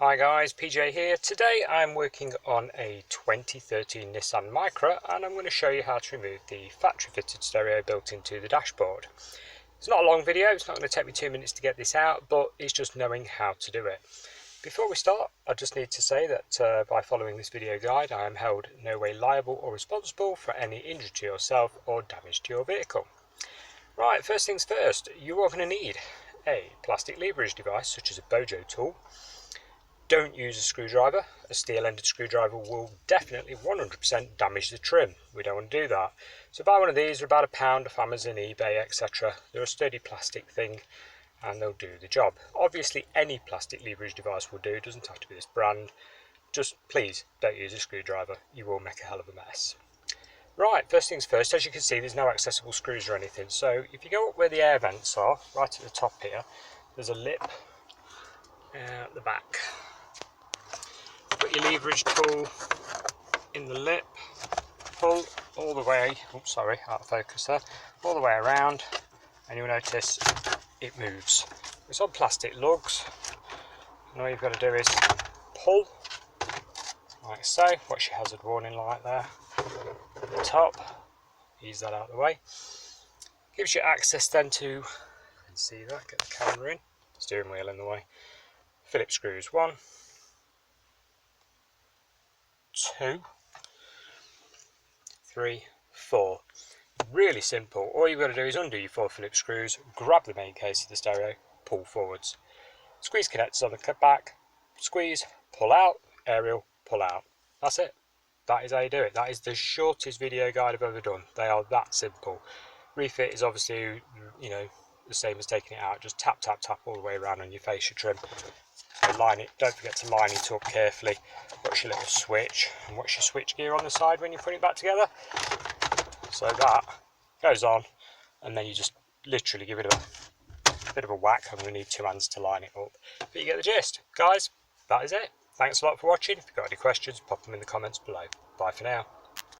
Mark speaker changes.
Speaker 1: Hi guys, PJ here. Today I'm working on a 2013 Nissan Micra and I'm going to show you how to remove the factory fitted stereo built into the dashboard. It's not a long video, it's not going to take me 2 minutes to get this out, but it's just knowing how to do it. Before we start, I just need to say that by following this video guide I am held no way liable or responsible for any injury to yourself or damage to your vehicle. Right, first things first, you are going to need a plastic leverage device such as a bojo tool. Don't use a screwdriver. A steel-ended screwdriver will definitely 100% damage the trim. We don't want to do that. So buy one of these. They're about £1 off Amazon, eBay, etc. They're a sturdy plastic thing and they'll do the job. Obviously any plastic leverage device will do. It doesn't have to be this brand. Just please don't use a screwdriver. You will make a hell of a mess. Right, first things first, as you can see there's no accessible screws or anything. So if you go up where the air vents are, right at the top here, there's a lip at the back. Put your leverage tool in the lip, pull all the way, oops sorry, out of focus there, all the way around and you'll notice it moves. It's on plastic lugs and all you've got to do is pull, like so. Watch your hazard warning light there at the top, ease that out of the way. Gives you access then to, you can see that, get the camera in, steering wheel in the way. Phillips screws 1, 2, 3, 4. Really simple. All you've got to do is undo your 4 Phillips screws, grab the main case of the stereo, pull forwards. Squeeze connectors on the back, squeeze, pull out, aerial, pull out. That's it. That is how you do it. That is the shortest video guide I've ever done. They are that simple. Refit is obviously, you know, the same as taking it out. Just tap, tap, tap all the way around on your fascia trim. So line it. Don't forget to line it up carefully. Watch your little switch and watch your switch gear on the side when you put it back together. So that goes on, and then you just literally give it a bit of a whack. I'm going to need 2 hands to line it up. But you get the gist. Guys, that is it. Thanks a lot for watching. If you've got any questions, pop them in the comments below. Bye for now.